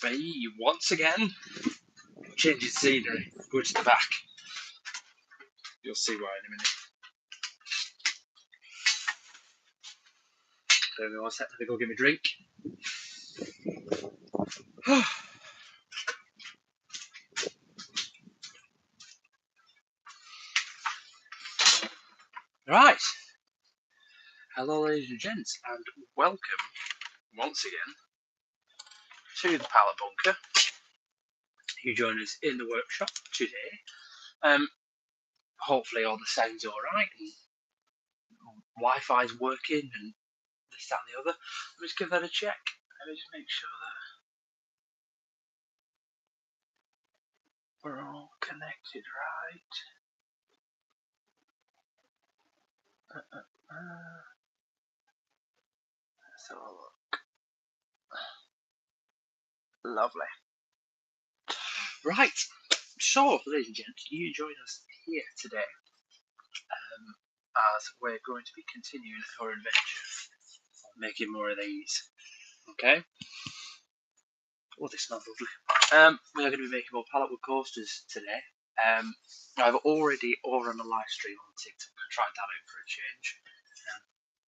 it's me once again. Changing scenery, go to the back. You'll see why in a minute. There we go, let me go give me a drink. Right. Hello ladies and gents, and welcome once again to the Pallet Bunker. You join us in the workshop today. Hopefully all the sound's alright and Wi-Fi's working and this, that and the other. Let me just give that a check. Let me just make sure that we're all connected right. Let's have a look. Lovely. Right, so ladies and gents, you join us here today as we're going to be continuing our adventure of making more of these. Okay? Oh, they smell lovely. We are going to be making more pallet wood coasters today. I've already, over on the live stream on TikTok, tried that out for a change,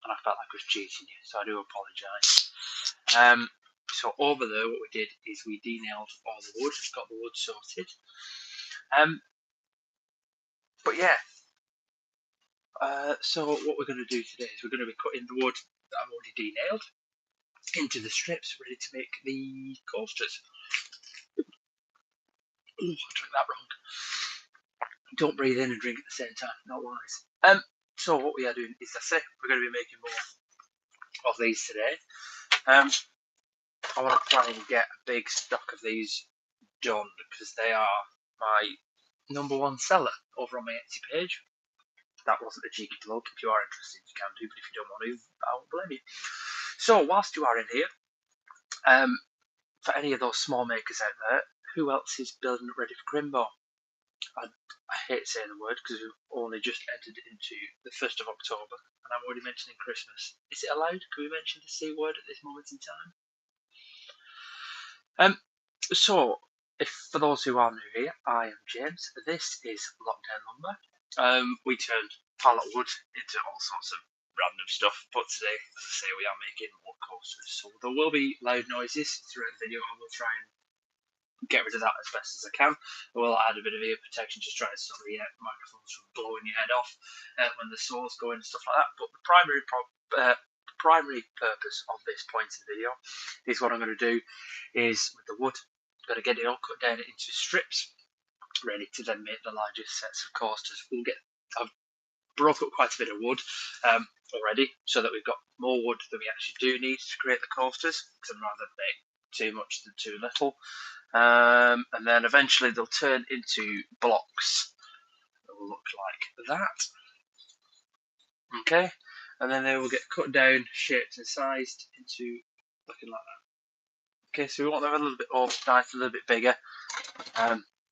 and I felt like I was cheating you, so I do apologise. So over there, what we did is we denailed all the wood, got the wood sorted. But yeah, so what we're going to do today is we're going to be cutting the wood that I've already denailed into the strips, ready to make the coasters. Oh, I drank that wrong. Don't breathe in and drink at the same time, not wise. So what we are doing is, that's it, we're going to be making more of these today. I want to try and get a big stock of these done because they are my #1 seller over on my Etsy page. That wasn't a cheeky plug. If you are interested, you can do, but if you don't want to, I won't blame you. So whilst you are in here, for any of those small makers out there, who else is building it ready for Crimbo? I hate saying the word because we've only just entered into the 1st of October and I'm already mentioning Christmas. Is it allowed? Can we mention the C word at this moment in time? So, if for those who are new here, I am James. This is Lockdown Lumber. We turned pallet wood into all sorts of random stuff, but today, as I say, we are making more coasters. So there will be loud noises throughout the video. I will try and get rid of that as best as I can. I will add a bit of ear protection, just trying to stop the microphones from blowing your head off when the saws go in and stuff like that. But the primary purpose of this point in the video is what I'm going to do is with the wood, I'm going to get it all cut down into strips, ready to then make the largest sets of coasters. I've broke up quite a bit of wood already, so that we've got more wood than we actually do need to create the coasters, because I'd rather make too much than too little. And then eventually they'll turn into blocks that will look like that. Okay, and then they will get cut down, shaped and sized into looking like that. Okay, so we want them a little bit oversized, a little bit bigger,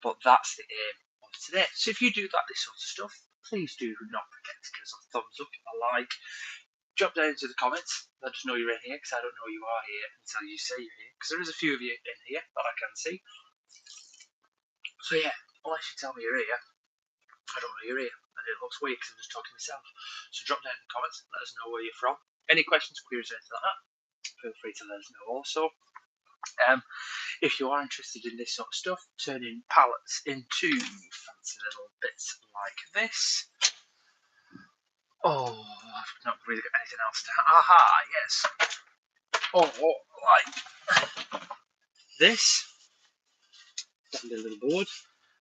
but that's the aim of today. So if you do like this sort of stuff, please do not forget to give us a thumbs up, a like, drop down into the comments, let us know you're in here, because I don't know you are here until you say you're here, because there is a few of you in here that I can see. So yeah, unless you tell me you're here, I don't know you're here, and it looks weird because I'm just talking to myself. So drop down in the comments, let us know where you're from. Any questions, queries, anything like that, feel free to let us know also. If you are interested in this sort of stuff, turning pallets into fancy little bits like this. Oh, I've not really got anything else to... Aha, yes. Oh, like this. Definitely a little board.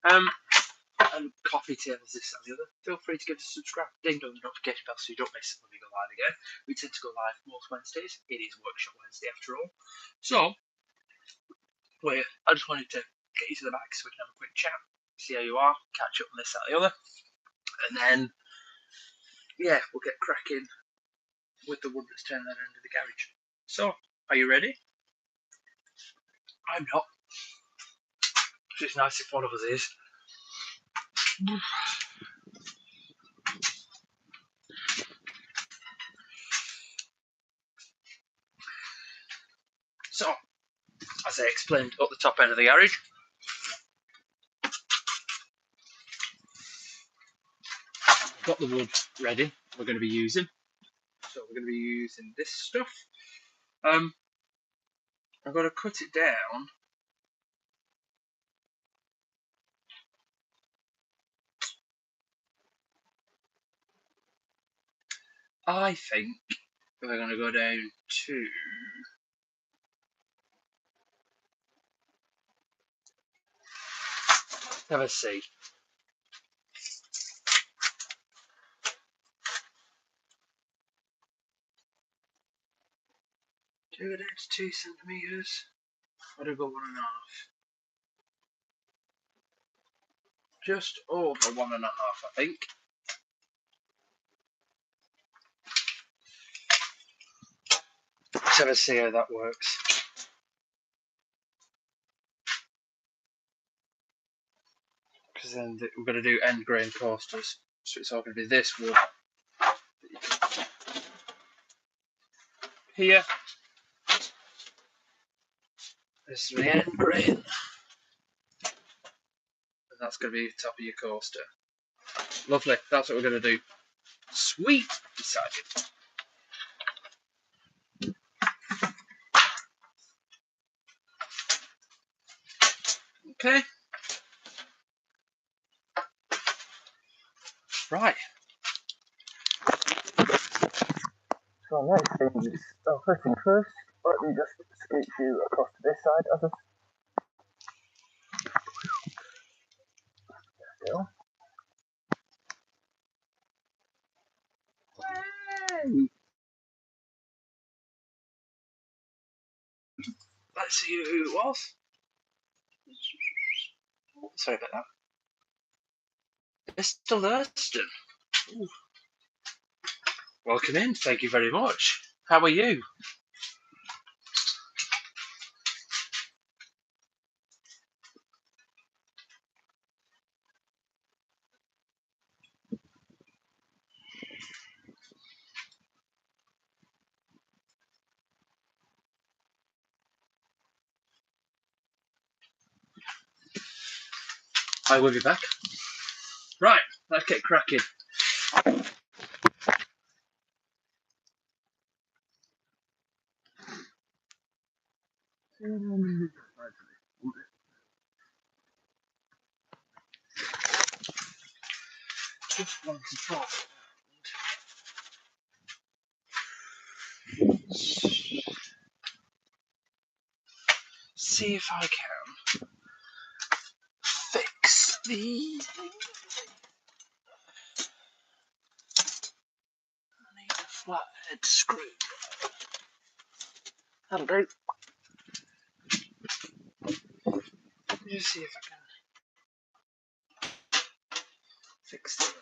And coffee tables, this and the other. Feel free to give us a subscribe. Ding dong the notification bell so you don't miss it when we go live again. We tend to go live most Wednesdays. It is Workshop Wednesday after all. So, wait, I just wanted to get you to the back so we can have a quick chat, see how you are, catch up on this, that, and the other. And then, yeah, we'll get cracking with the wood that's turned that into the garage. So, are you ready? I'm not. It's nice if one of us is. So, as I explained, up the top end of the garage. Got the wood ready. We're going to be using. So we're going to be using this stuff. I've got to cut it down. I think we're going to go down to have a see. Do we go down to 2 centimeters? Or do we go 1.5? Just over 1.5, I think. Let's have a see how that works. Because then we're going to do end grain coasters. So it's all going to be this wood. Here. This is the end grain. And that's going to be the top of your coaster. Lovely. That's what we're going to do. Sweet. Decided. Okay. Right. So next thing is, first thing first, let me just scooch you across to this side of the still. Hey! Let's see who it was. Sorry about that. Mr. Lurston. Ooh. Welcome in. Thank you very much. How are you? I will be back. Right, let's get cracking. Just want to drop. See if I can fix the. I need a flathead screw. That'll do. Just see if I can fix that.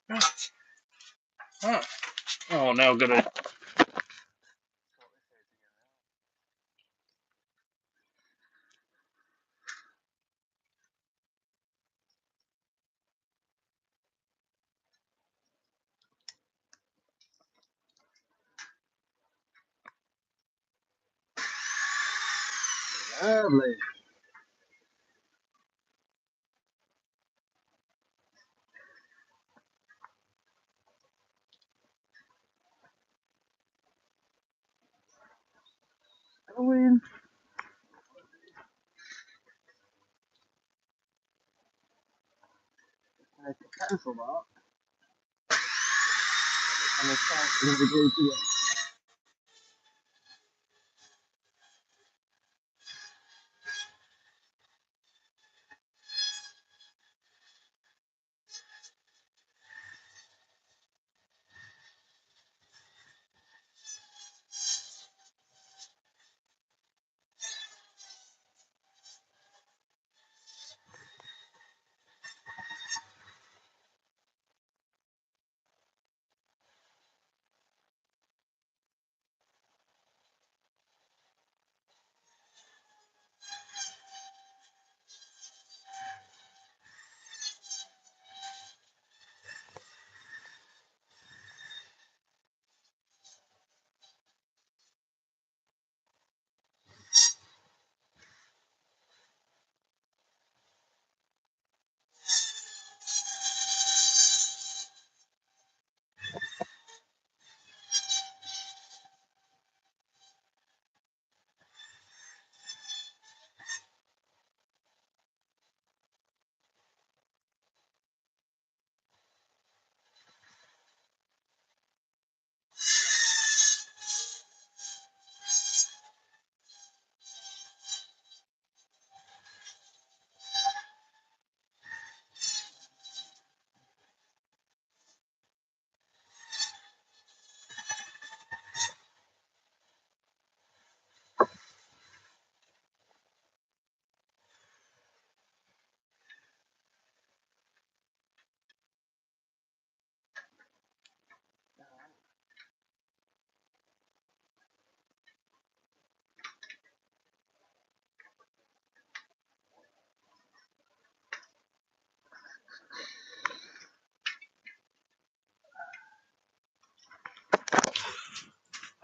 Right. Oh, now I'm gonna. Lovely. Go in. I can cancel that. And the start is the go to it.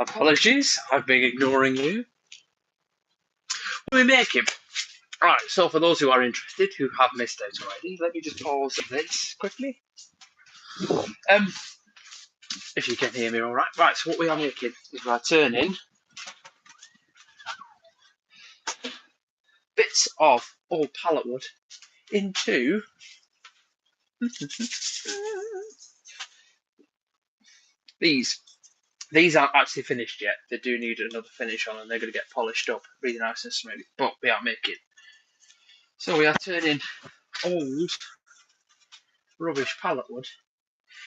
Apologies, I've been ignoring you. What are we making? Right, so for those who are interested, who have missed out already, let me just pause this quickly. If you can hear me all right. Right, so what we are making is we're turning bits of old pallet wood into these. These aren't actually finished yet. They do need another finish on, and they're going to get polished up really nice and smooth. But we are making. So we are turning old rubbish pallet wood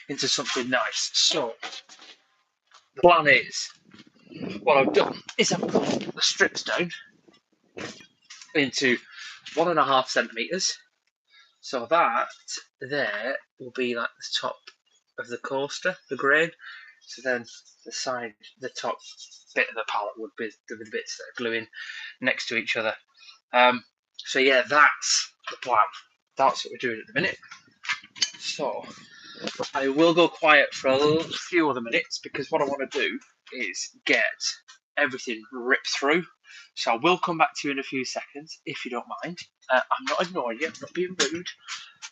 into something nice. So the plan is, what I've done is I've cut the strips down into 1.5 centimeters. So that there will be like the top of the coaster, the grain. So then the side, the top bit of the pallet would be the bits that are gluing next to each other. So yeah, that's the plan. That's what we're doing at the minute. So I will go quiet for a few other minutes because what I want to do is get everything ripped through. So I will come back to you in a few seconds if you don't mind. I'm not ignoring you. I'm not being rude.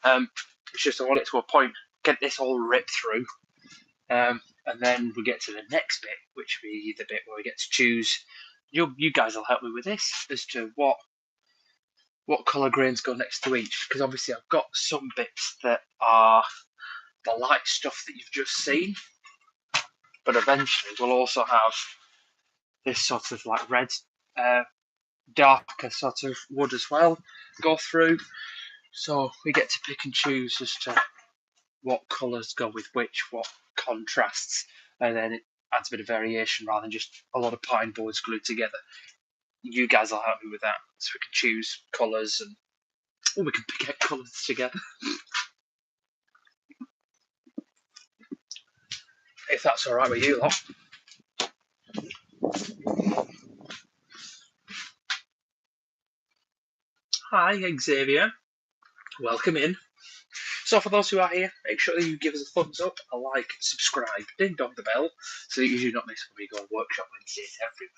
It's just I want it to a point, get this all ripped through, and then we get to the next bit, which will be the bit where we get to choose. You guys will help me with this as to what colour grains go next to each, because obviously I've got some bits that are the light stuff that you've just seen, but eventually we'll also have this sort of like red, darker sort of wood as well go through. So we get to pick and choose as to what colours go with which, what contrasts, and then it adds a bit of variation rather than just a lot of pine boards glued together. You guys will help me with that, so we can choose colours and we can pick out colours together. If that's all right with you lot. Hi, Xavier. Welcome in. So for those who are here, make sure that you give us a thumbs up, a like, subscribe, ding dong the bell, so that you do not miss when we go on workshop Wednesdays every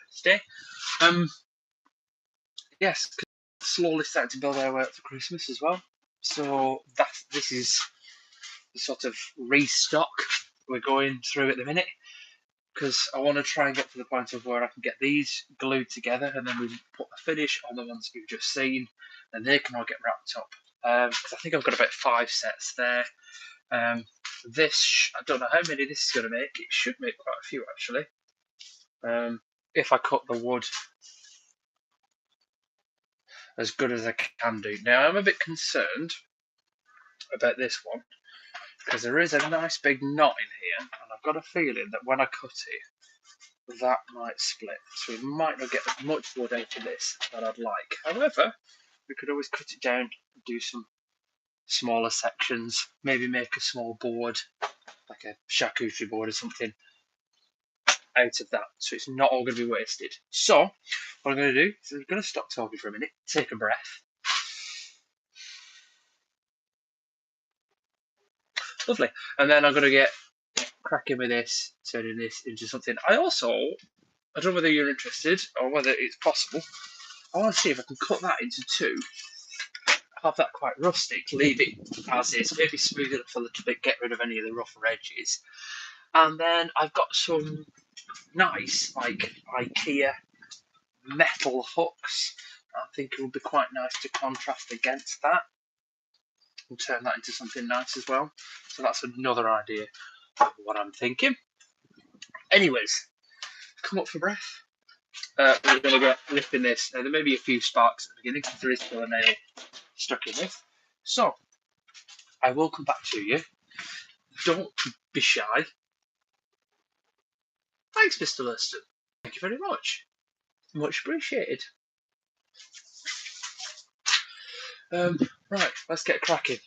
Wednesday. Yes, slowly starting to build our way up for Christmas as well. So this is the sort of restock we're going through at the minute, because I want to try and get to the point of where I can get these glued together and then we put the finish on the ones you've just seen, and they can all get wrapped up. Because I think I've got about 5 sets there. This, I don't know how many this is going to make. It should make quite a few actually. If I cut the wood as good as I can do. Now I'm a bit concerned about this one because there is a nice big knot in here, and I've got a feeling that when I cut it, that might split. So we might not get as much wood out of this that I'd like. However, we could always cut it down and do some smaller sections, maybe make a small board, like a charcuterie board or something, out of that, so it's not all going to be wasted. So what I'm going to do is I'm going to stop talking for a minute, take a breath. Lovely. And then I'm going to get cracking with this, turning this into something. I don't know whether you're interested or whether it's possible, I want to see if I can cut that into two, have that quite rustic, leave it as is, maybe smooth it up a little bit, get rid of any of the rougher edges. And then I've got some nice, like, IKEA metal hooks. I think it would be quite nice to contrast against that. We'll turn that into something nice as well. So that's another idea of what I'm thinking. Anyways, come up for breath. We're going to get lifting this. Now, there may be a few sparks at the beginning because there is still a nail stuck in this. So, I will come back to you. Don't be shy. Thanks, Mr. Lurston. Thank you very much. Much appreciated. Right, let's get cracking.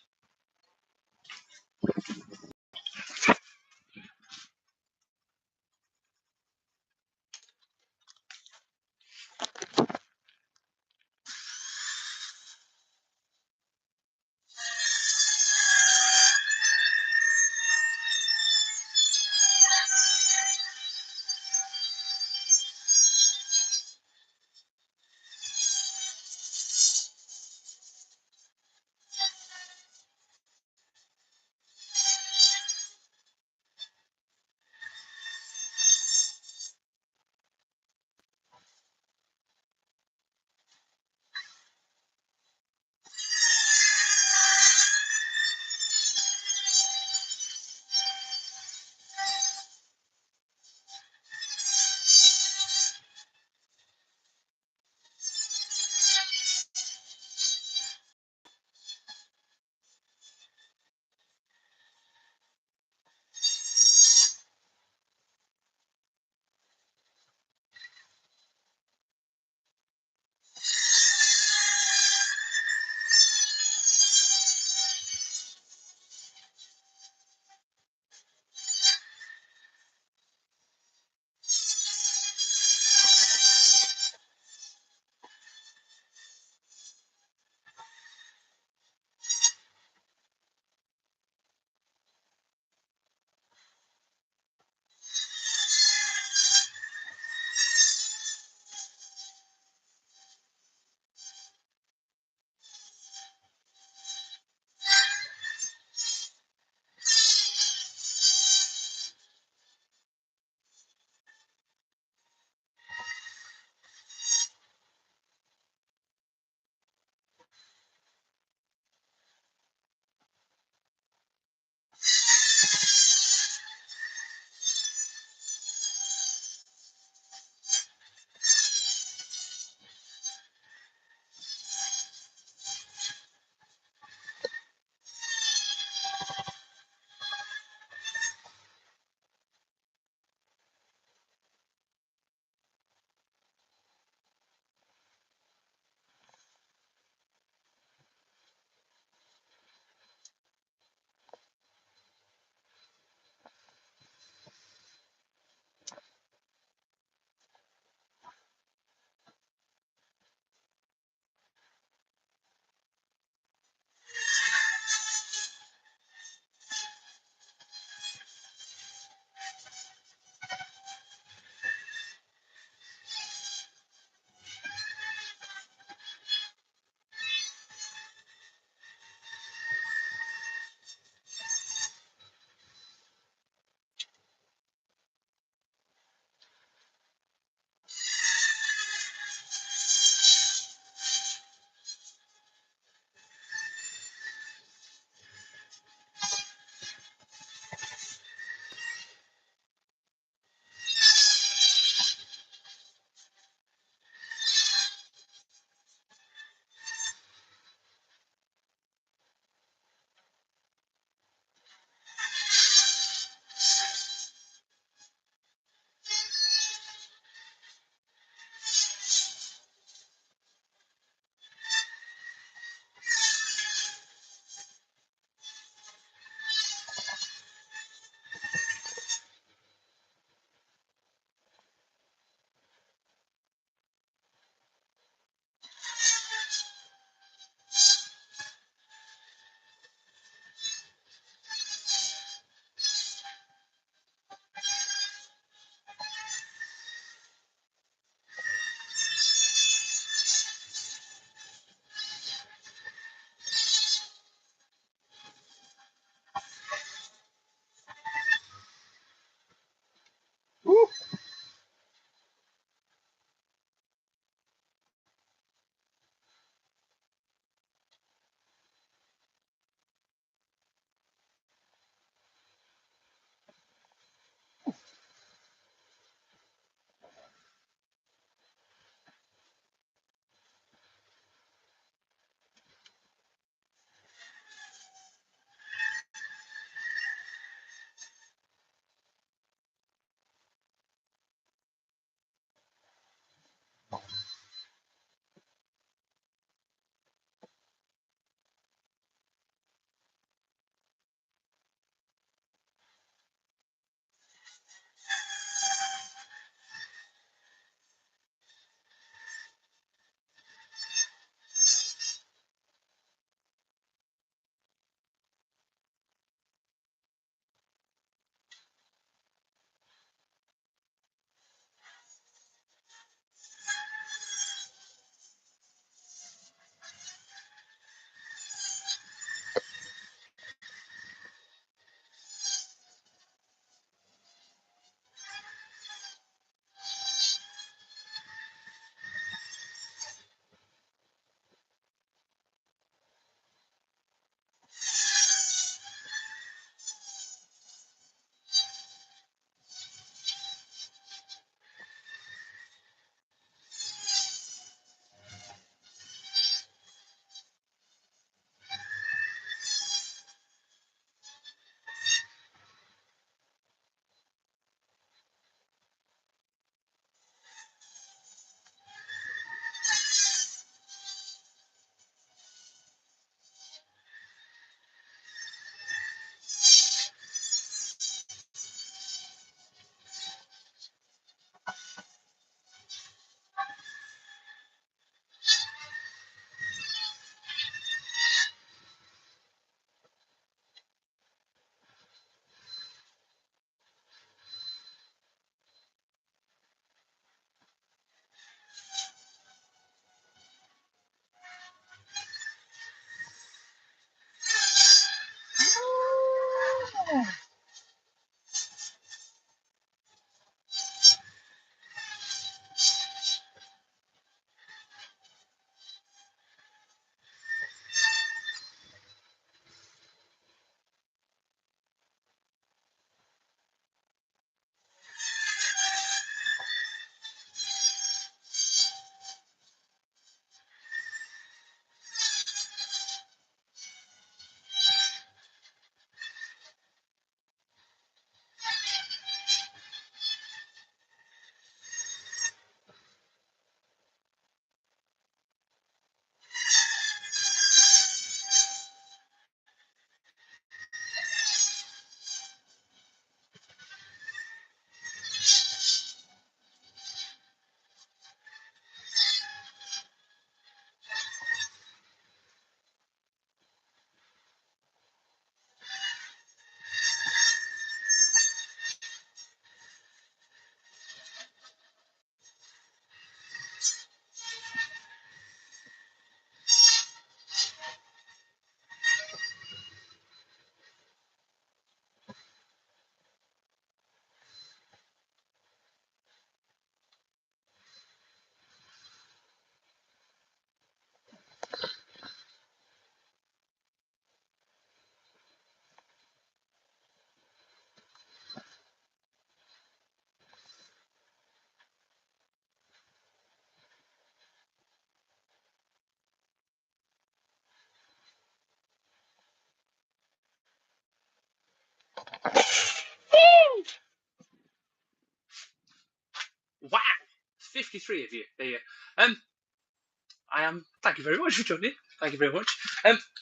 53 of you here. I am. Thank you very much for joining. Thank you very much.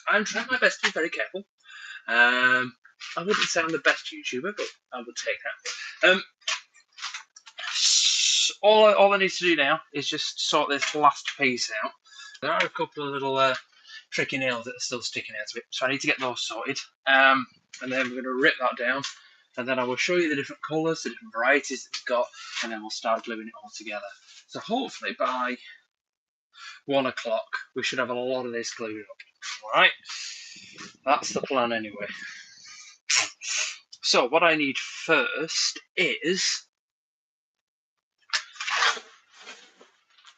I'm trying my best to be very careful. I wouldn't say I'm the best YouTuber, but I would take that. All I need to do now is just sort this last piece out. There are a couple of little tricky nails that are still sticking out of it, so I need to get those sorted. And then we're going to rip that down, and then I will show you the different colours, the different varieties that we've got, and then we'll start gluing it all together. So hopefully by 1 o'clock we should have a lot of this glued up. Alright, that's the plan anyway. So what I need first is,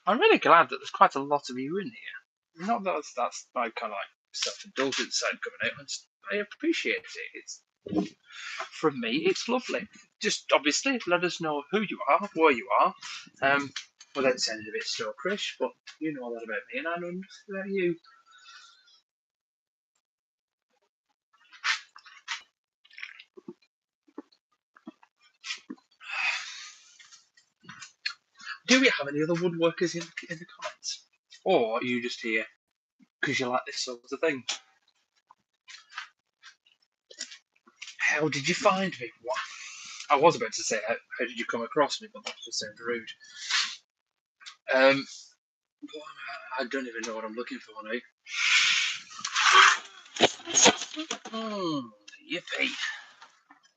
I'm really glad that there's quite a lot of you in here. Not that that's my kind of like self-indulgent side coming out. I appreciate it. It's, from me, it's lovely. Just obviously let us know who you are, where you are. Without sounding a bit stalkerish, but you know a lot about me and I know nothing about you. Do we have any other woodworkers in the comments? Or are you just here because you like this sort of thing? How did you find me? What? I was about to say, how did you come across me, but that just sounds rude. I don't even know what I'm looking for now. Yippee.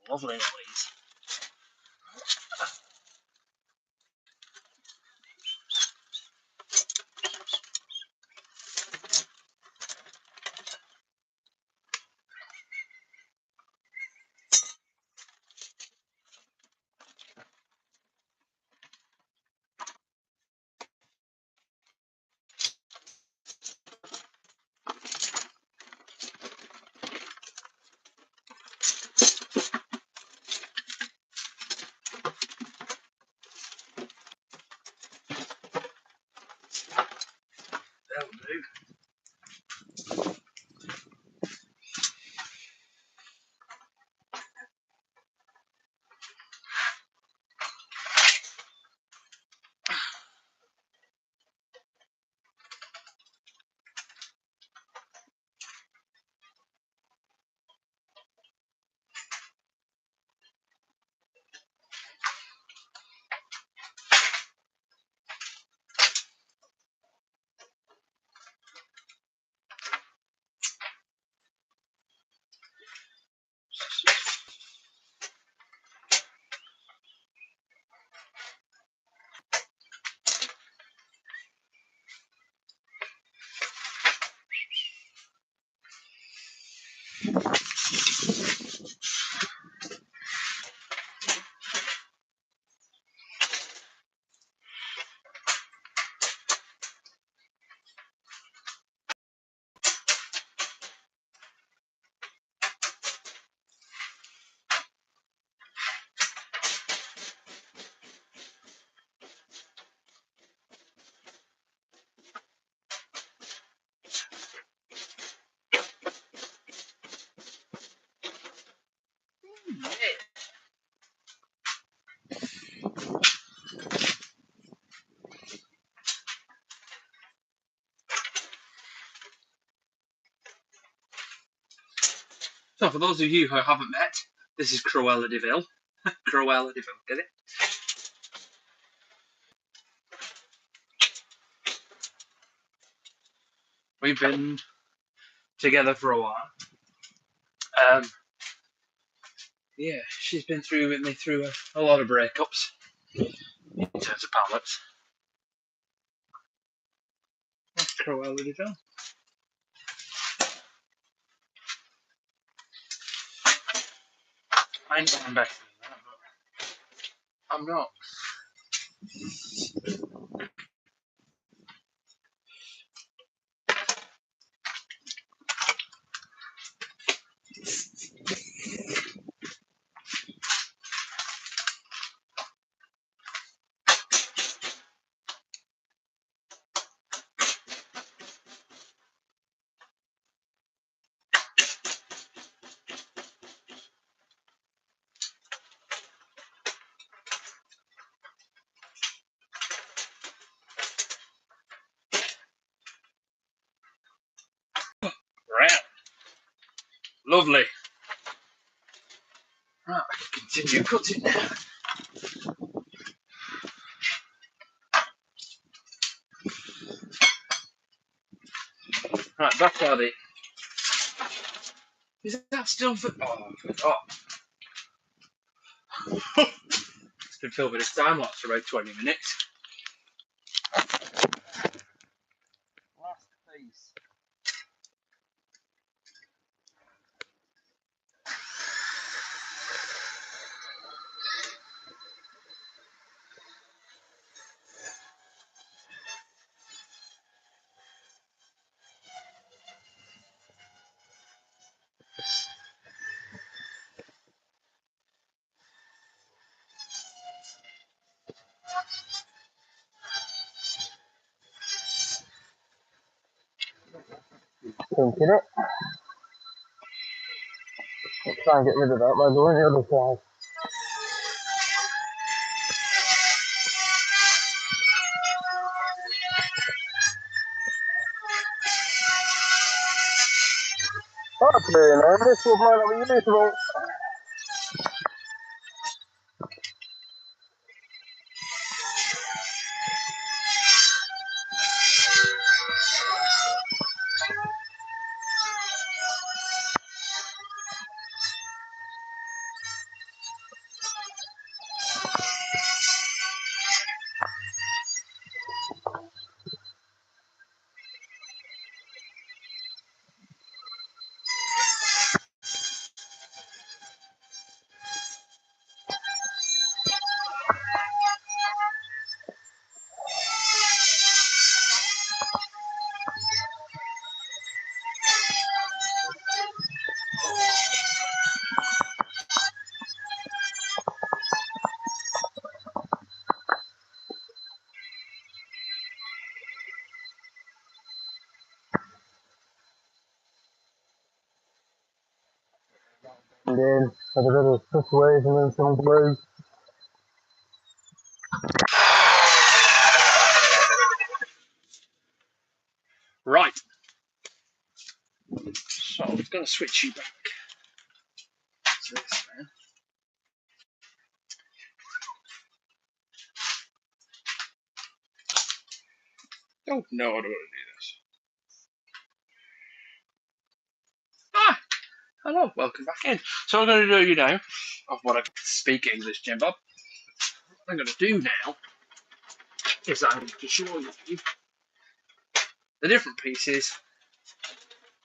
Lovely noise. That'll do. So, for those of you who haven't met, this is Cruella de Vil. Cruella de Vil, get it? We've been together for a while. Yeah, she's been through with me through a lot of breakups in terms of pallets. That's Cruella de Vil. I know I'm better than that, but I'm not. Lovely. Right, I can continue cutting now. Right, back at it. Is that still for? Oh. It's been filming this time lapse for about 20 minutes. Last piece. Thinking it. Let's try and get rid of that by doing the other side. That's very nice. This will might not be usable. And then have a little situation and some glue. Right. So I'm going to switch you back to this now. Oh no, I don't want to do this. Hello, welcome back in. So I'm going to do now, of what I speak English, Jim Bob. What I'm going to do now is I'm going to show you the different pieces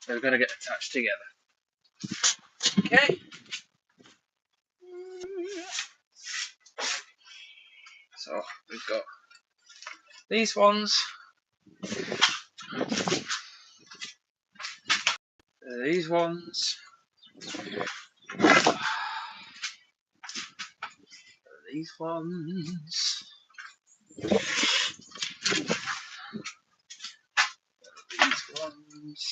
that are going to get attached together. Okay. So we've got these ones, these ones, these ones, these ones,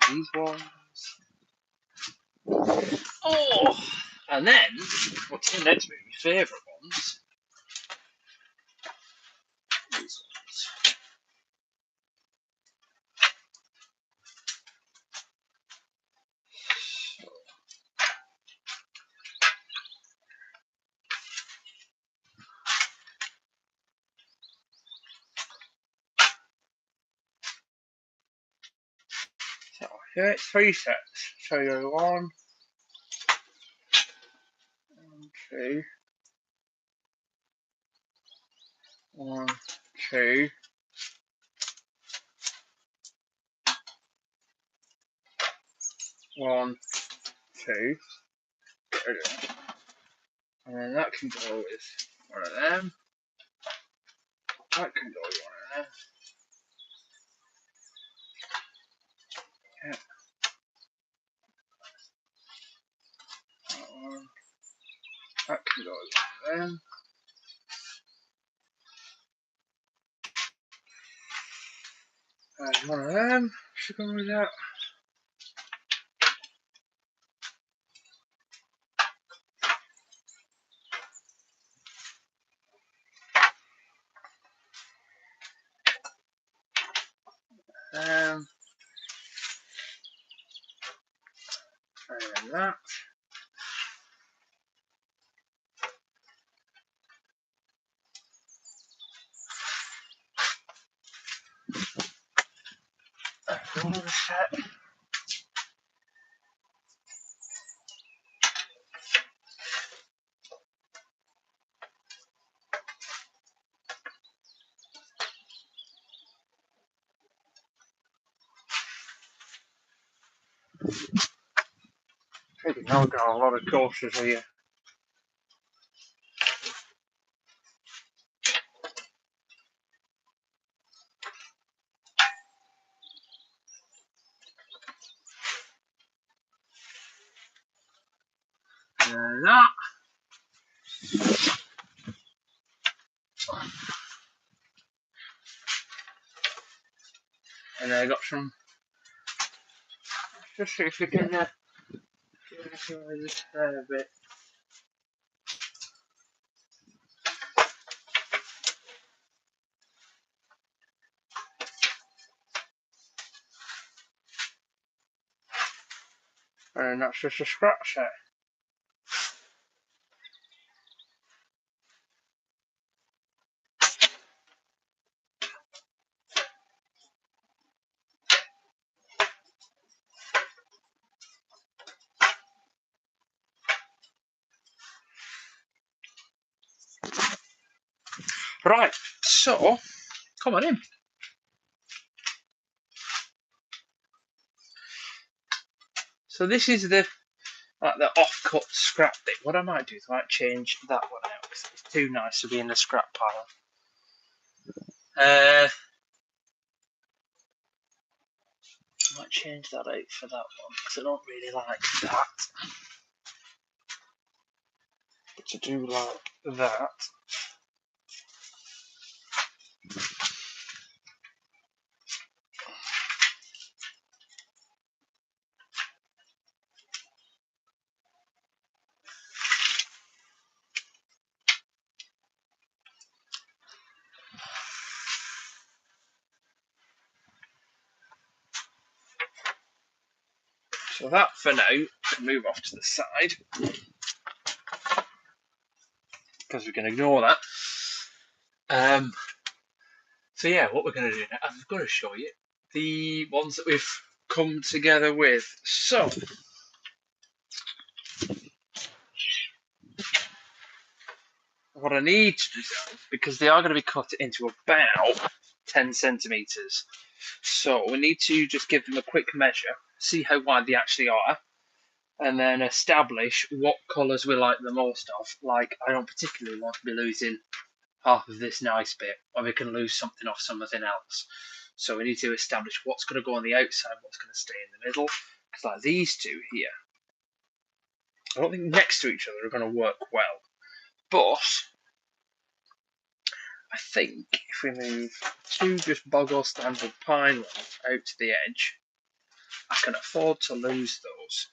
these ones. Oh, and then what's in next? My favourite ones. These ones. So here it's 3 sets. Show you 1, 2, 1, 2. 1, 2. And then that can go with one of them. That can go with one of them. Yeah. That one. That can go with one of them. And one of them should go with that. do that. Another set. I think now we've got a lot of courses here. That. And I got some. Just see if we can do this there a bit. And that's just a scratch set. Right, so come on in. So this is the offcut scrap bit. What I might do is I might change that one out because it's too nice to be in the scrap pile. I might change that out for that one because I don't really like that. But I do like that. So that for now can move off to the side because we can ignore that. So yeah, what we're going to do now, I've got to show you the ones that we've come together with. So what I need to do, because they are going to be cut into about 10 centimetres, so we need to just give them a quick measure, see how wide they actually are, and then establish what colours we like the most of. Like, I don't particularly want to be losing half of this nice bit, or we can lose something off something else. So we need to establish what's going to go on the outside, what's going to stay in the middle. Because like these two here, I don't think next to each other are going to work well. But I think if we move two just boggle standard pine ones out to the edge, I can afford to lose those.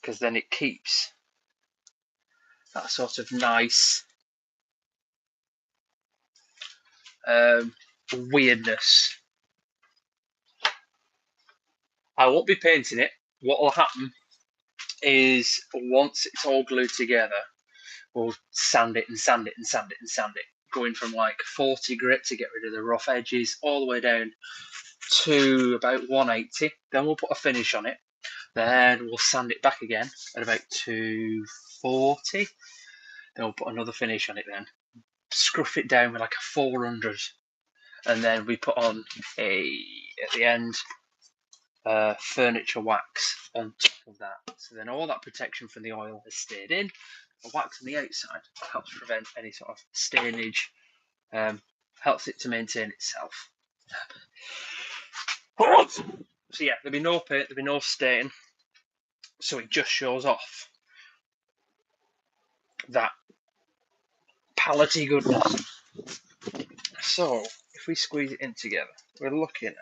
Because then it keeps that sort of nice weirdness. I won't be painting it. What will happen is once it's all glued together, we'll sand it and sand it and sand it and sand it, going from like 40 grit to get rid of the rough edges all the way down to about 180. Then we'll put a finish on it. Then we'll sand it back again at about 240. Then we'll put another finish on it then. Scruff it down with like a 400. And then we put on at the end, furniture wax on top of that. So then all that protection from the oil has stayed in. The wax on the outside helps prevent any sort of stainage, helps it to maintain itself. So yeah, there'll be no paint, there'll be no stain. So it just shows off that pallety goodness. So if we squeeze it in together, we're looking at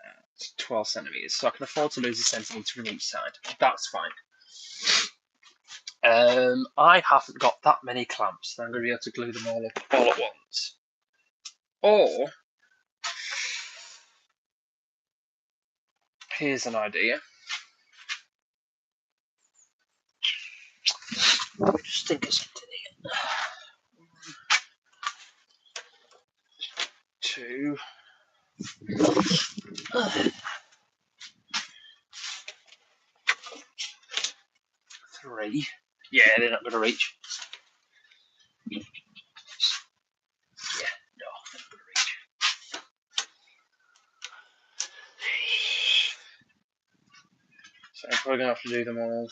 12 centimetres. So I can afford to lose a centimetre from each side. That's fine. I haven't got that many clamps, so I'm going to be able to glue them all up all at once. Or, here's an idea. Just think of something here. 2. 3. Yeah, they're not going to reach. Yeah, no, they're not going to reach. So I'm probably going to have to do them all.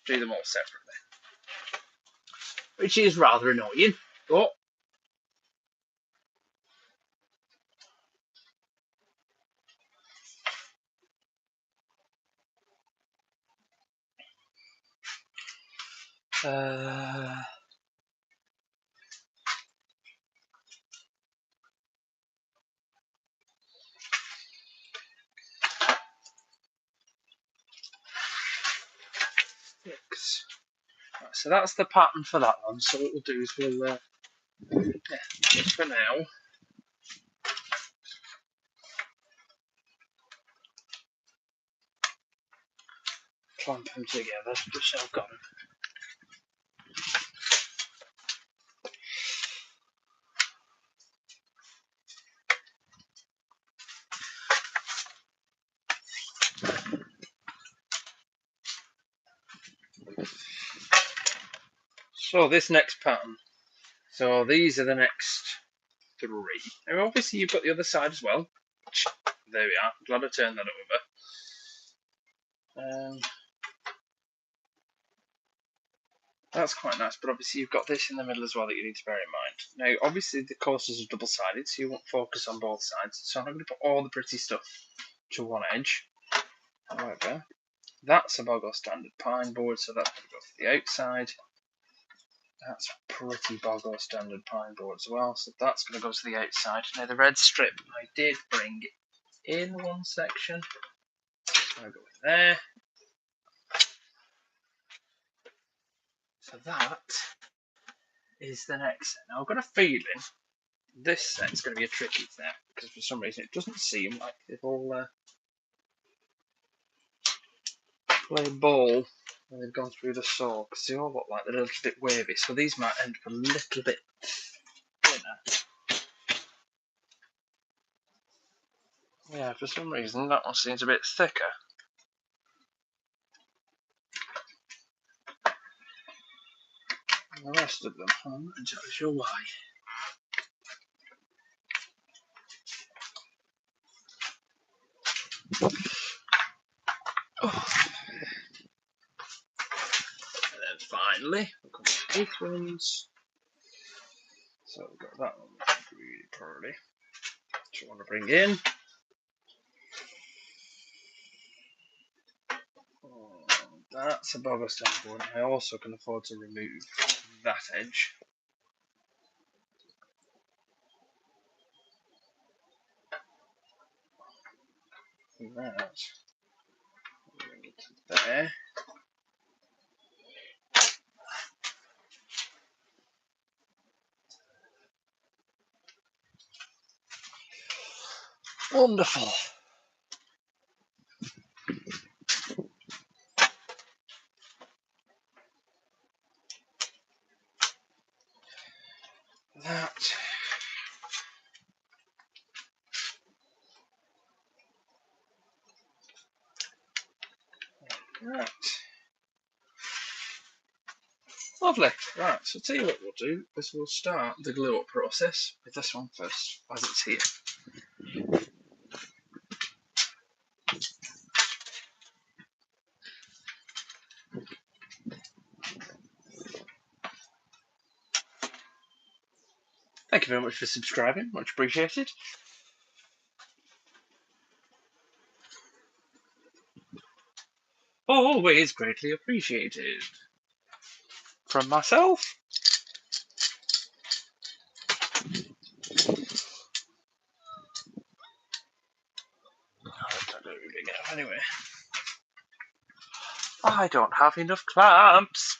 Do them all separately, which is rather annoying, but 6. Right, so that's the pattern for that one. So what we'll do is we'll, just for now, clamp them together just so I've got them. So this next pattern. So these are the next 3. Now obviously you've got the other side as well. There we are. Glad I turned that over. That's quite nice, but obviously you've got this in the middle as well that you need to bear in mind. Now, obviously the coasters are double-sided, so you won't focus on both sides. So I'm not going to put all the pretty stuff to one edge. However, that's a Boggle standard pine board, so that's going to go to the outside. That's pretty Boggle standard pine board as well, so that's going to go to the outside. Now the red strip, I did bring in one section. It's going to go in there. So that is the next set. Now I've got a feeling this set's going to be a tricky set because for some reason it doesn't seem like they've all played ball when they've gone through the saw because they all look like they're a little bit wavy. So these might end up a little bit thinner. Yeah, for some reason that one seems a bit thicker. The rest of them, I'm not entirely sure why. Oh. And then finally, we'll come to these ones. So we've got that one really pretty. Which I want to bring in. Oh, that's a Boggle standard board. I also can afford to remove that edge. And that. Bring it to there. Wonderful. That. Right. Lovely. Right, so tell you what we'll do is we'll start the glue up process with this one first, as it's here. Thank you very much for subscribing, much appreciated. Always greatly appreciated. From myself. Oh, that's not going to be big enough anyway. I don't have enough clamps.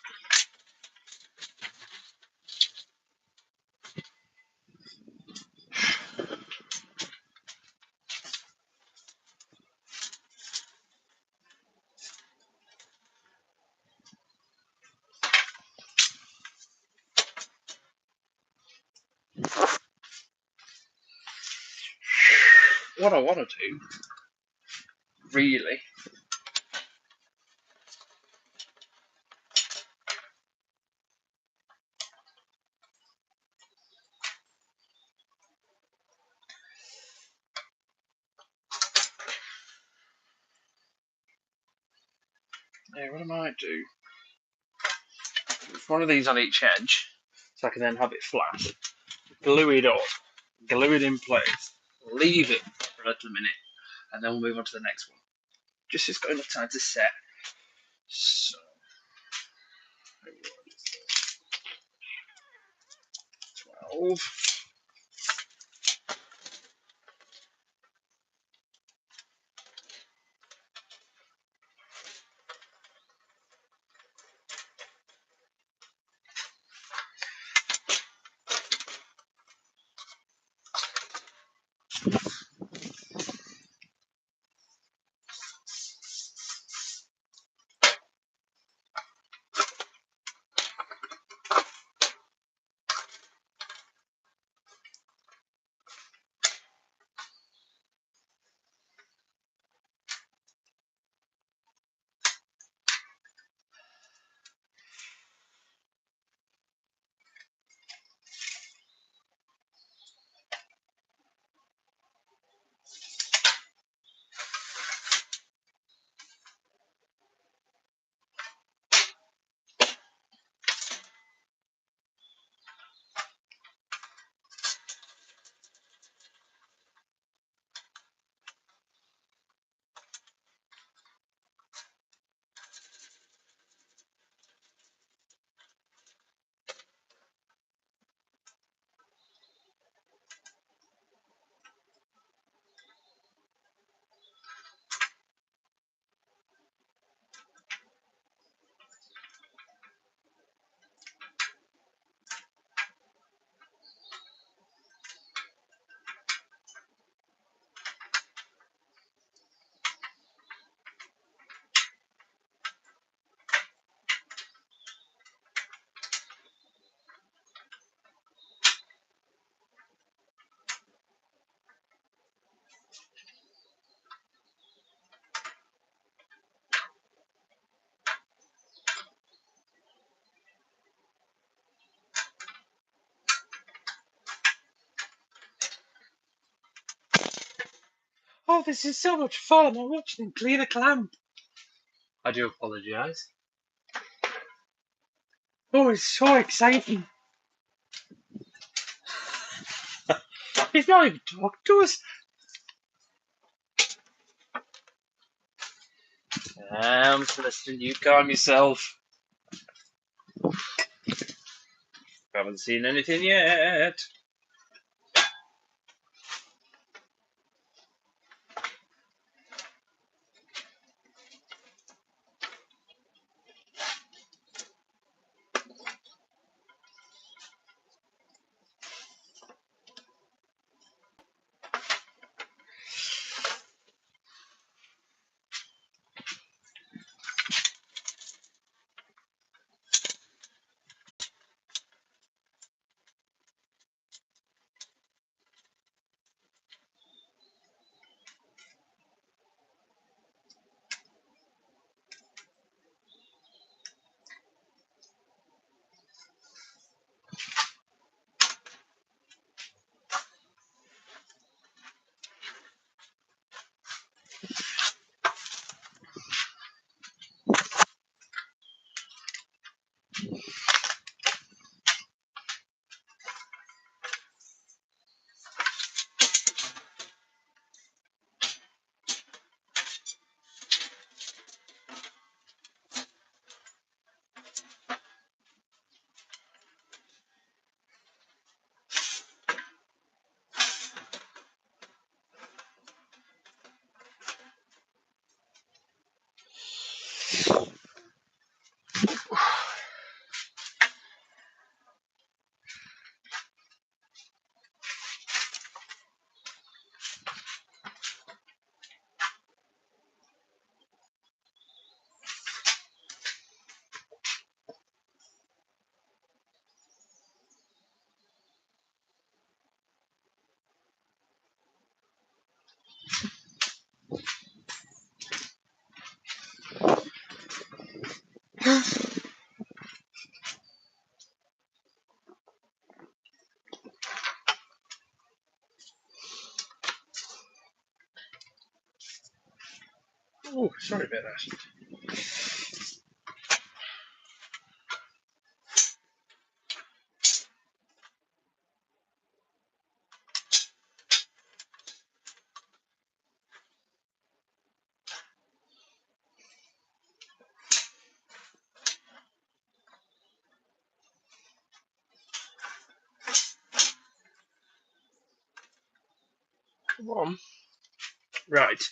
What I want to do, really, what I might do, one of these on each edge, so I can then have it flat, glue it up, glue it in place, leave it for a little minute, and then we'll move on to the next one. Just so it's got enough time to set. So, 12. Oh, this is so much fun. I'm watching them clean a clamp. I do apologise. Oh, it's so exciting. He's not even talking to us. I'm listening. You calm yourself. Haven't seen anything yet. Sorry about that. Come on. Right.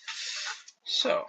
So.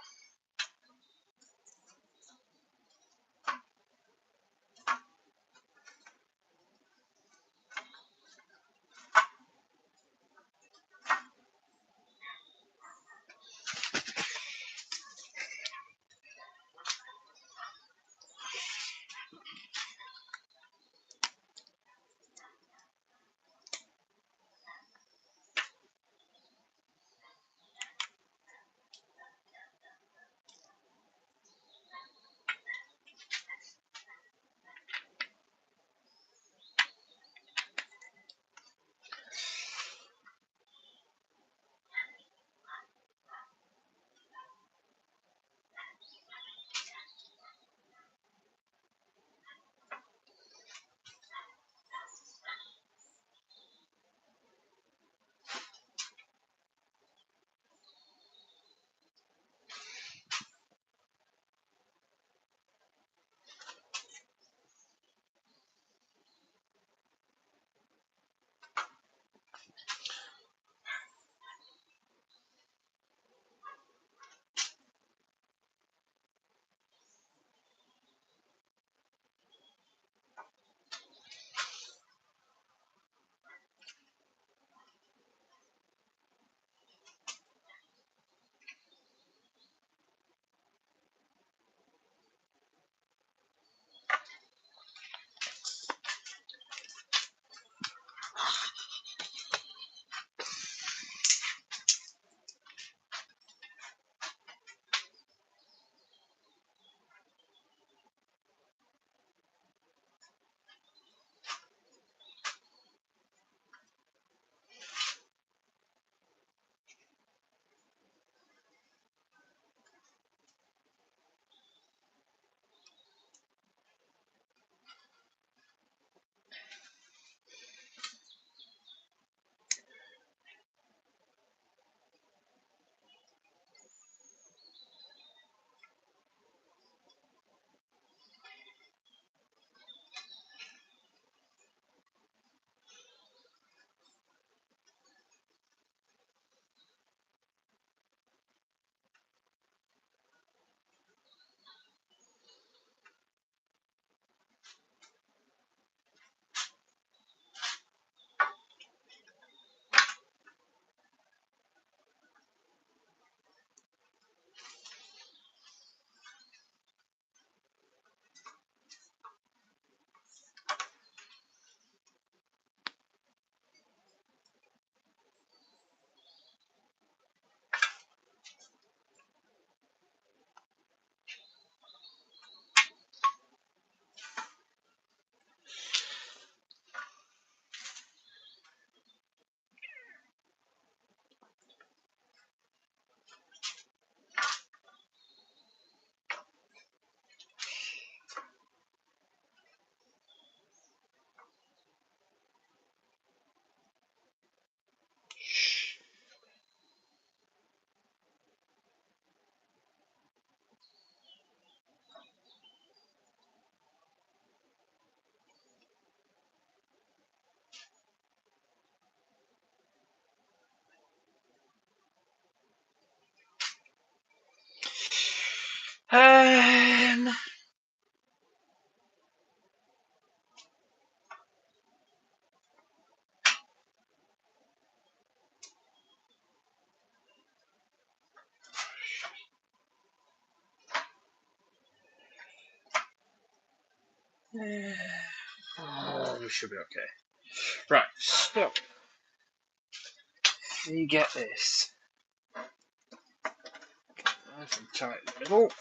Um, we should be okay. Right, so you get this. Nice and tight in the middle.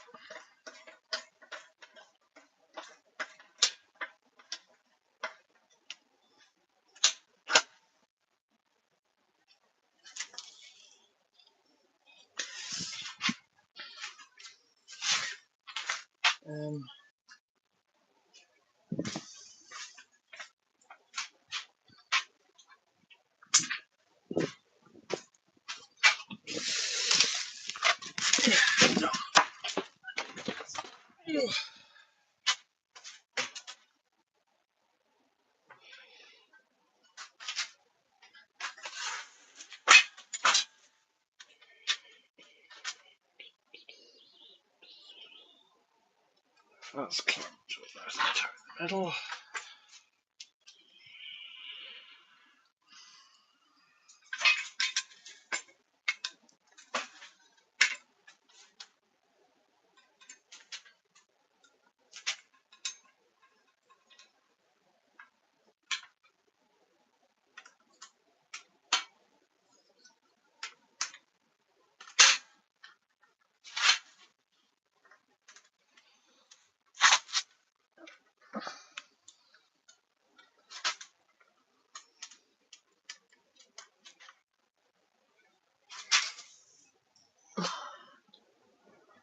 That's clamped up. There's the toe in the middle.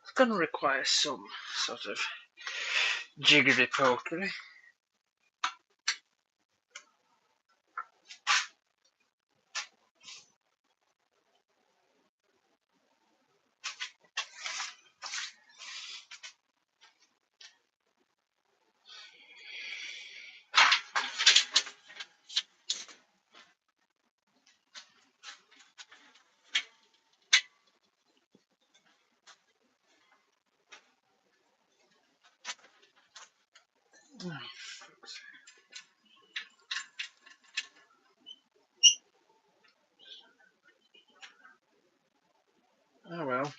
It's going to require some sort of jiggery pokery. Oh well.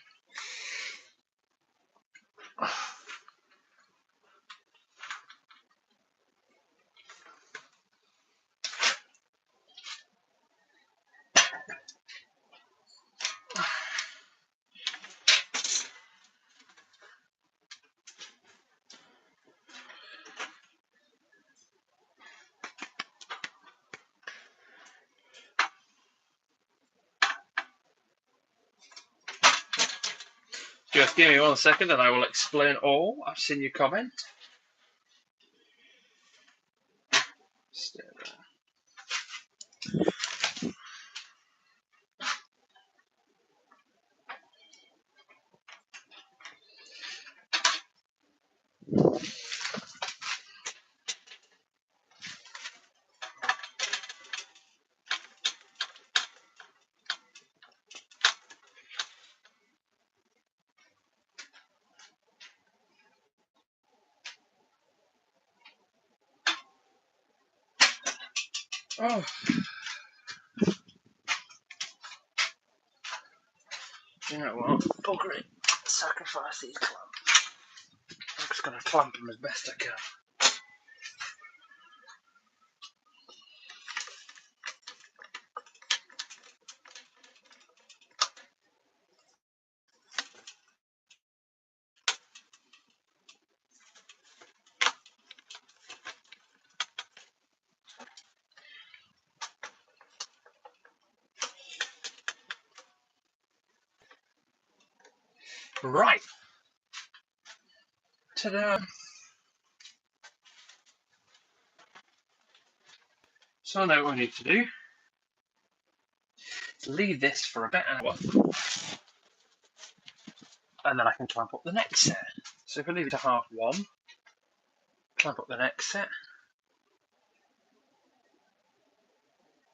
Just give me 1 second and I will explain all. I've seen your comment. Stay there. Oh. You know what? Bugger it. Sacrifice these clamps. I'm just going to clamp them as best I can. Right. Ta-da. So now what we need to do is leave this for about an hour. And then I can clamp up the next set. So if I leave it to 1:30, clamp up the next set.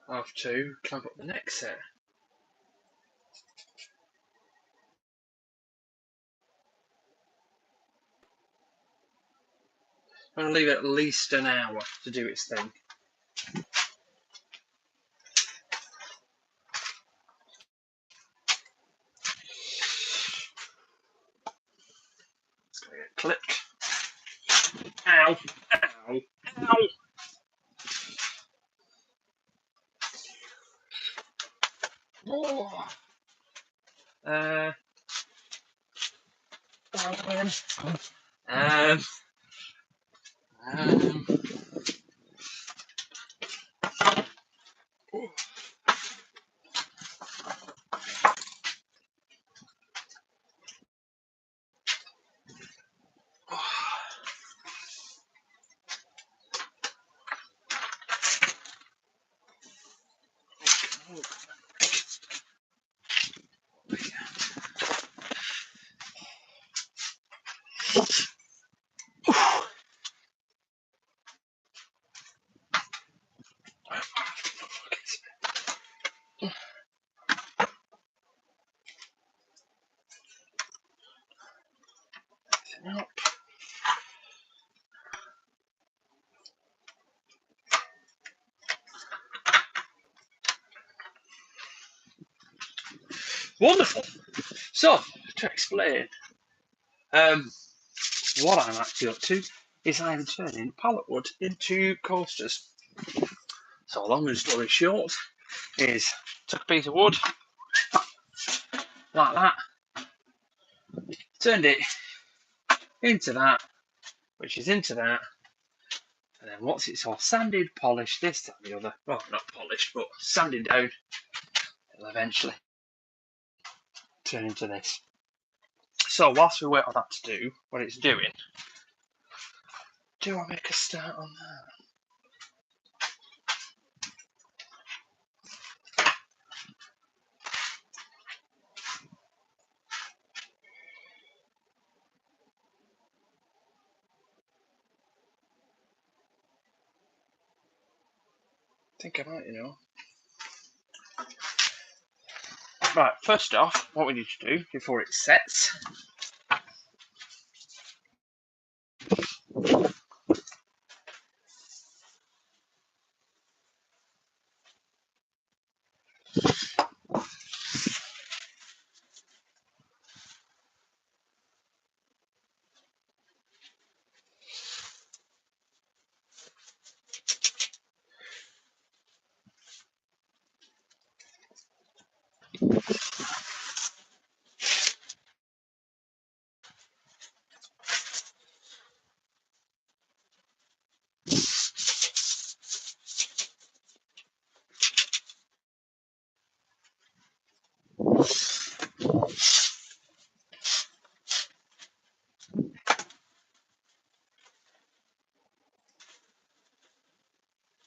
2:30, clamp up the next set. I'm going to leave it at least an hour to do its thing. It's going to get clipped. Ow! Ow! Ow! Oh. Um, Wonderful. So, to explain, what I'm actually up to is I'm turning pallet wood into coasters. So, long story short, is took a piece of wood like that, turned it into that, which is into that, and then once it's all sanded, polished, this, that, and the other, well, not polished, but sanded down, it'll eventually turn into this. So, whilst we wait on that to do what it's doing, do I make a start on that? I think I might, you know. Right, first off, what we need to do before it sets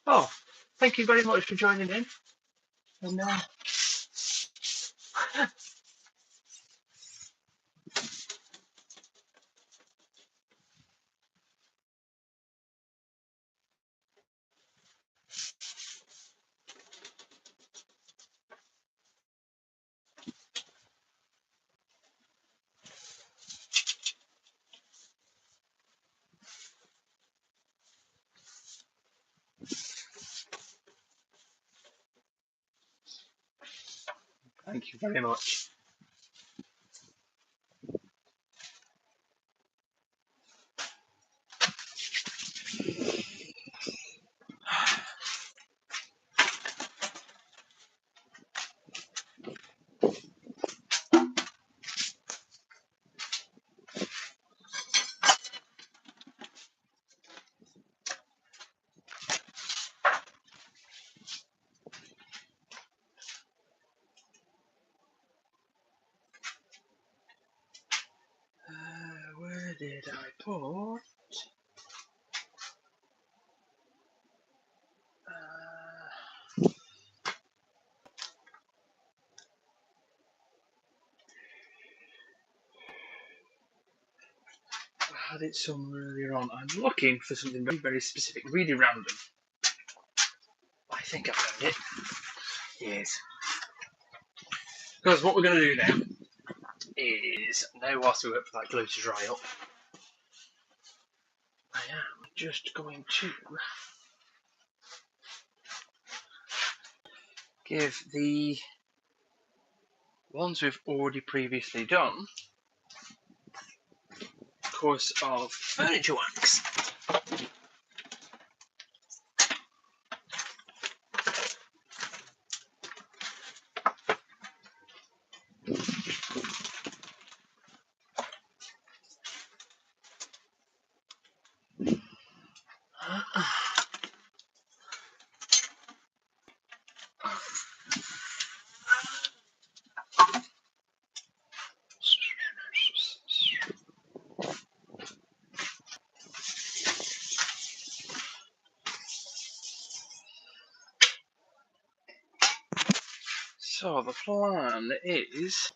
Oh, thank you very much for joining in. And thank you very much. Where did I put? I had it somewhere earlier on. I'm looking for something very, very specific, really random. I think I found it. Yes. Because what we're going to do now is, now whilst we wait for that glue to dry up, I am just going to give the ones we've already previously done a course of furniture wax. So the plan is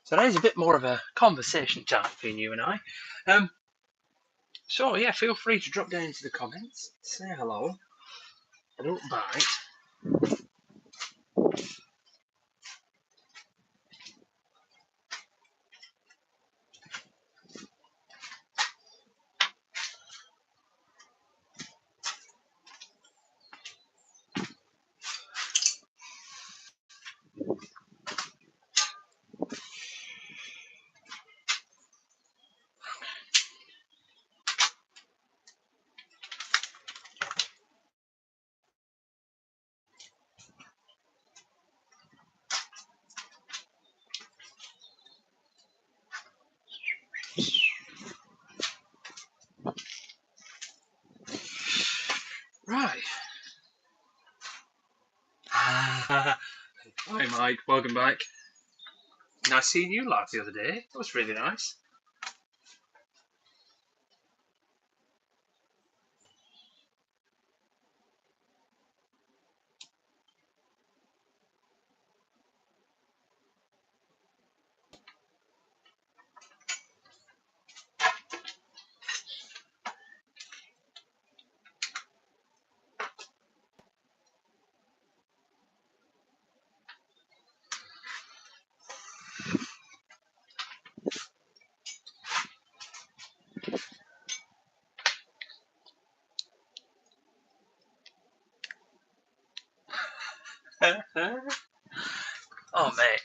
So that is a bit more of a conversation time between you and I. So yeah, feel free to drop down into the comments, say hello. I don't bite. Right. Hi Mike, welcome back. Nice seeing you live the other day. That was really nice. Oh mate.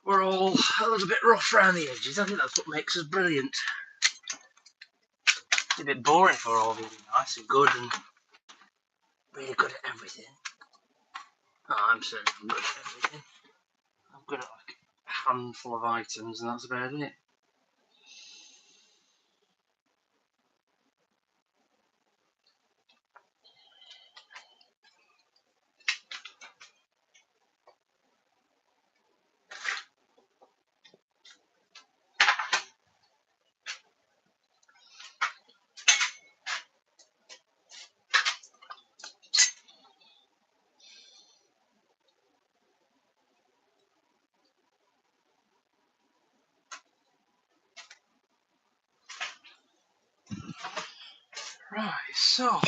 We're all a little bit rough around the edges. I think that's what makes us brilliant. It's a bit boring if we're all really nice and good and really good at everything. Oh, I'm certainly good at everything. I'm good at like a handful of items and that's about it. Right, so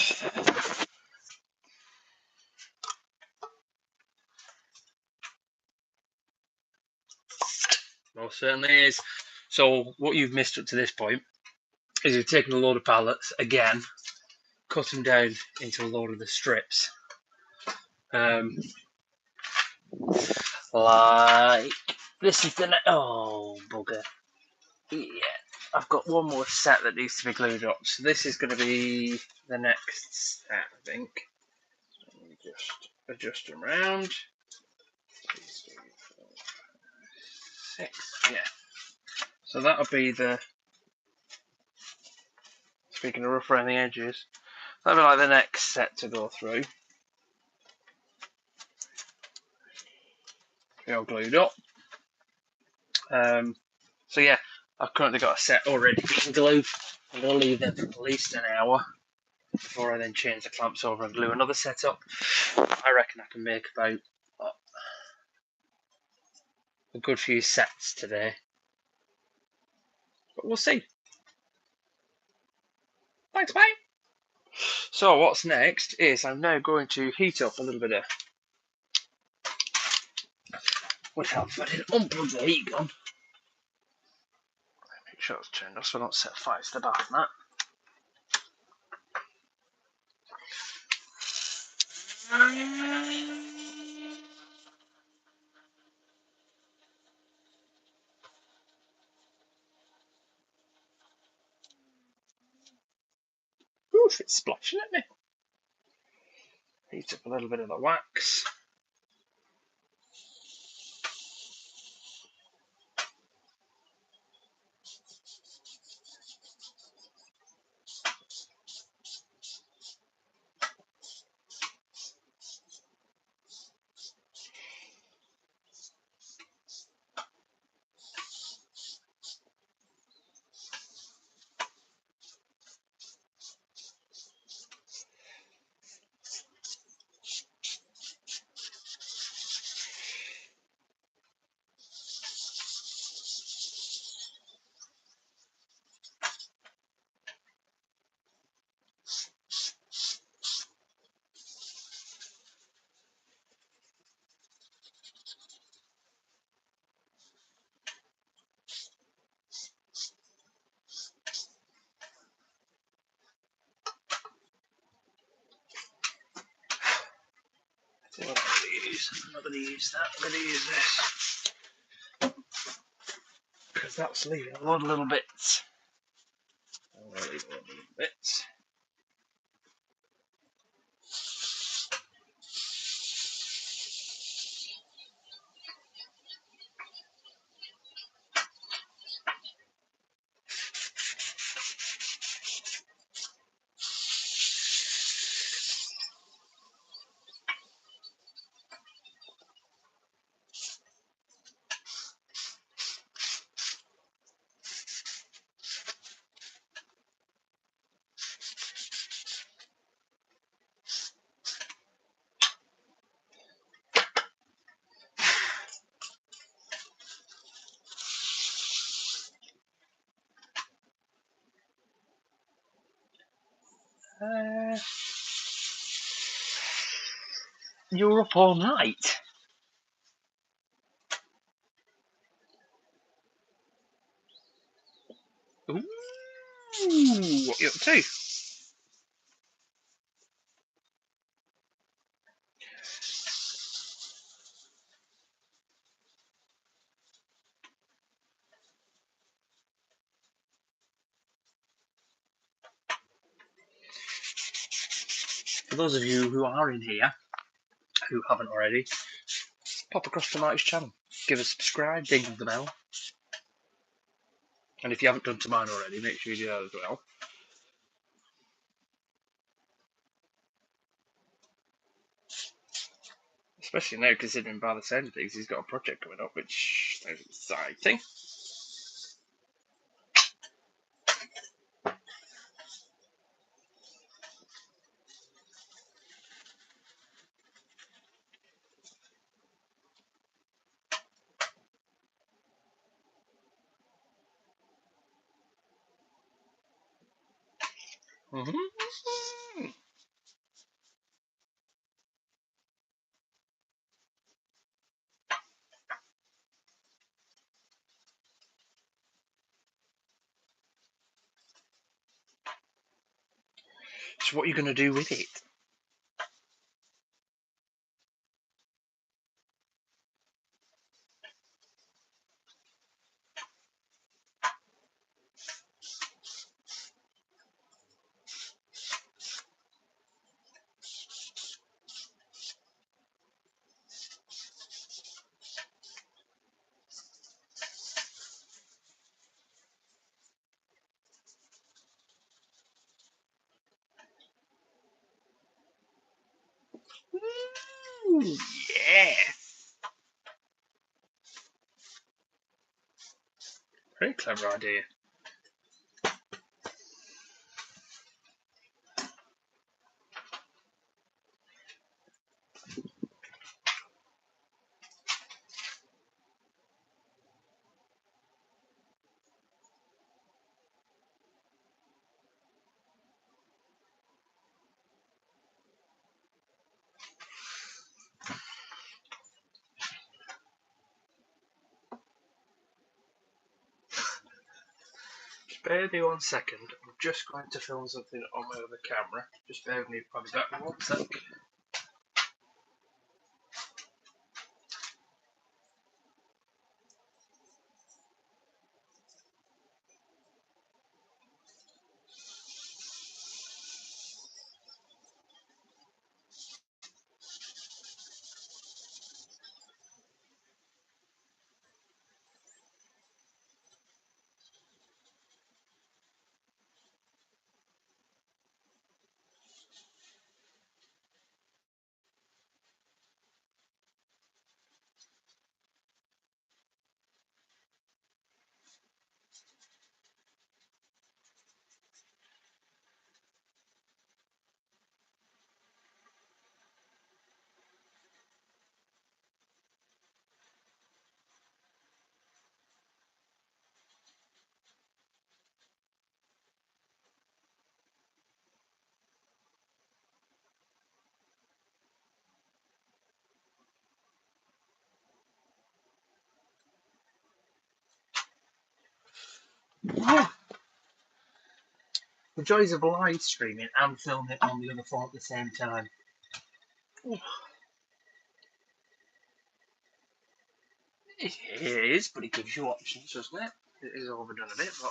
most certainly is. So what you've missed up to this point is you've taken a load of pallets again, cut them down into a load of the strips. Like this is the oh bugger. Yeah, I've got one more set that needs to be glued up. So this is going to be the next set, I think. Let me just adjust them around. 2, 3, 4, 6. Yeah. So that'll be the. Speaking of rough around the edges, that'll be like the next set to go through. Be all glued up. So yeah, I've currently got a set already being glued. I'm going to leave them for at least an hour before I then change the clamps over and glue another set up. I reckon I can make about a good few sets today, but we'll see. Thanks, mate. So what's next is I'm now going to heat up a little bit of. Would help if I didn't unplug the heat gun. Make sure it's turned off so I don't set fire to the bath and that. Oof, it's splashing at me. Heat up a little bit of the wax. I'm not going to use that. I'm going to use this because that's leaving a lot of little bits. I'm going to leave a lot of little bits. You're up all night. Ooh, what are you up to? For those of you who are in here, who haven't already, pop across to Mike's channel, give a subscribe, ding the bell, and if you haven't done to mine already, make sure you do that as well. Especially now, considering by the sound of things, he's got a project coming up, which sounds exciting. So what are you going to do with it? Ooh, yes! Very clever idea. Just bear with me 1 second. I'm just going to film something on my other camera. Just bear with me probably back 1 sec. The joys of live streaming and filming it on the other phone at the same time. It is, but it gives you options, doesn't it? It is overdone a bit, but.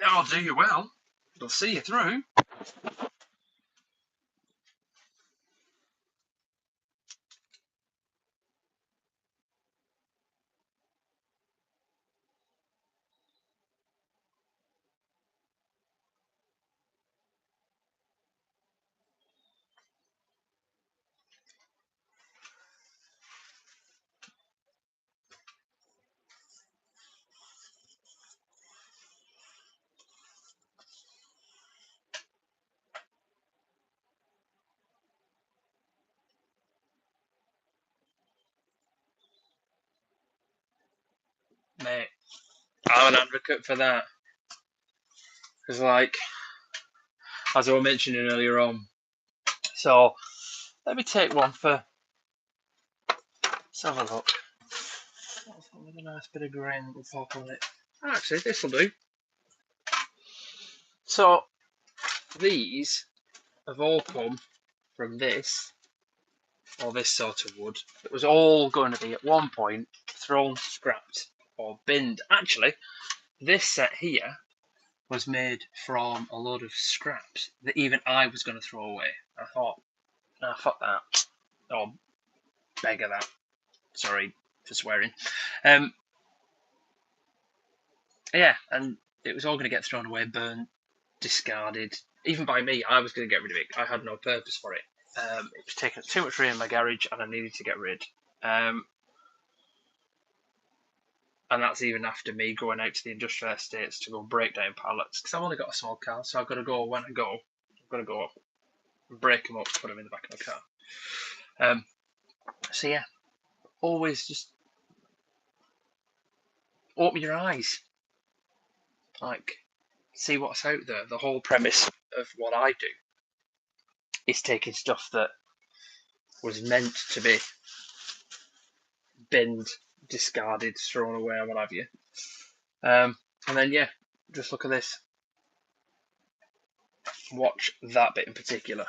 I'll do you well. It'll see you through. Mate, I'm an advocate for that. Because, like, as I was mentioning earlier on, so let me take one for. Let's have a look. With a nice bit of grain with top on it. Actually, this will do. So, these have all come from this, or this sort of wood. It was all going to be at one point thrown, scrapped, or binned. Actually, this set here was made from a load of scraps that even I was going to throw away. I thought, nah, fuck that. Or beggar that. Sorry for swearing. Yeah, and it was all going to get thrown away, burnt, discarded. Even by me, I was going to get rid of it. I had no purpose for it. It was taking too much room in my garage, and I needed to get rid. And that's even after me going out to the industrial estates to go break down pallets, because I've only got a small car, so I've got to go when I go. I've got to go up, break them up, put them in the back of the car. So yeah, always just open your eyes, like see what's out there. The whole premise of what I do is taking stuff that was meant to be binned, discarded, thrown away, or what have you. And then yeah, Just look at this. Watch that bit in particular.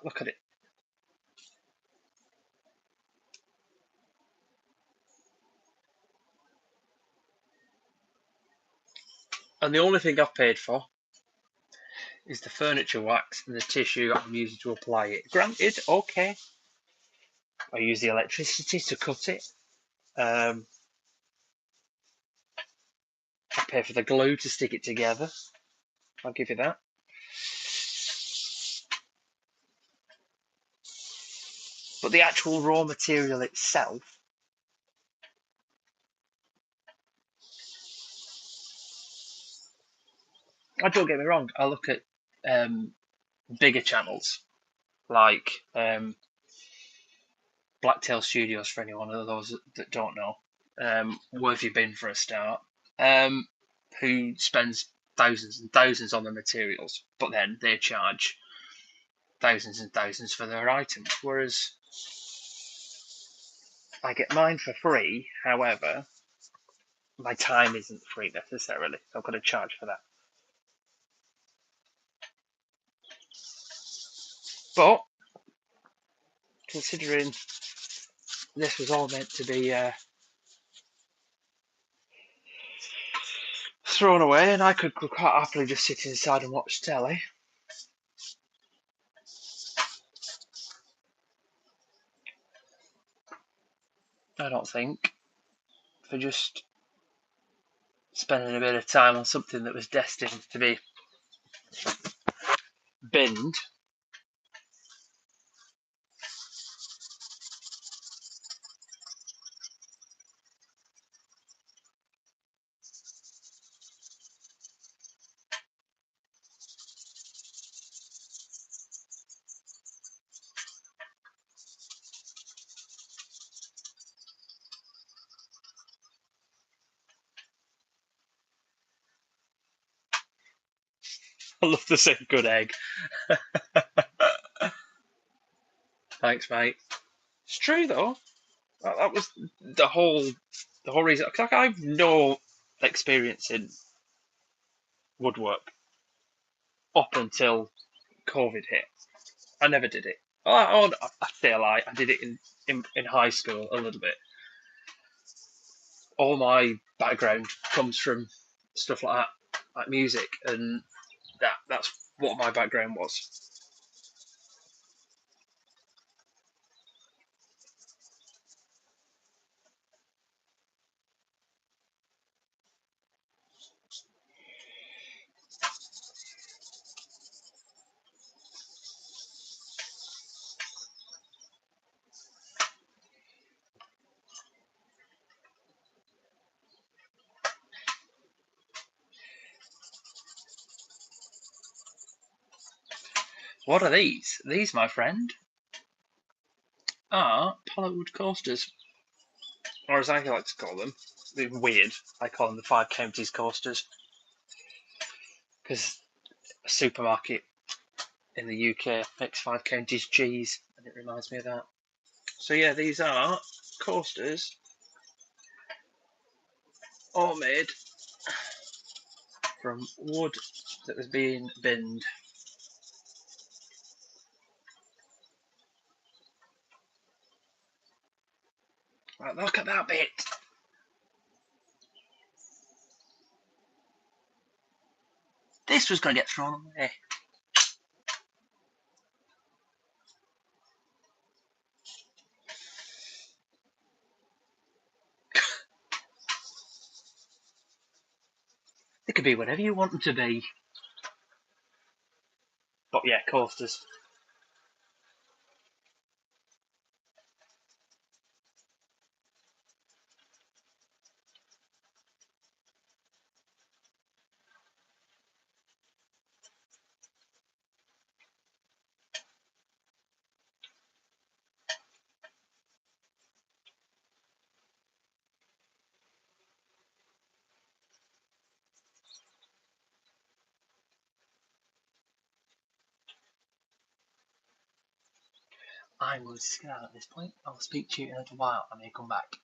Look at it. And the only thing I've paid for is the furniture wax and the tissue I'm using to apply it. Granted, okay, I use the electricity to cut it. I pay for the glue to stick it together. I'll give you that. But the actual raw material itself, don't get me wrong, I look at bigger channels like Blacktail Studios, for anyone of those that don't know. Where have you been for a start? Who spends thousands and thousands on the materials, but then they charge thousands and thousands for their items, whereas I get mine for free. However, my time isn't free necessarily, so I've got to charge for that. But considering this was all meant to be thrown away, and I could quite happily just sit inside and watch telly, I don't think for just spending a bit of time on something that was destined to be binned. I love to say good egg. Thanks, mate. It's true though. That was the whole reason. Cause I've no experience in woodwork up until COVID hit. I never did it. I say a lie. I did it in high school a little bit. All my background comes from stuff like that, like music, and that's what my background was. What are these? These, my friend, are pallet wood coasters, or as I like to call them, they're weird. I call them the Five Counties coasters because a supermarket in the UK makes Five Counties cheese, and it reminds me of that. So yeah, these are coasters, all made from wood that was being binned. Right, look at that bit. This was going to get thrown away. They could be whatever you want them to be. But yeah, coasters. I'm going to skedaddle at this point. I'll speak to you in a little while. I may come back.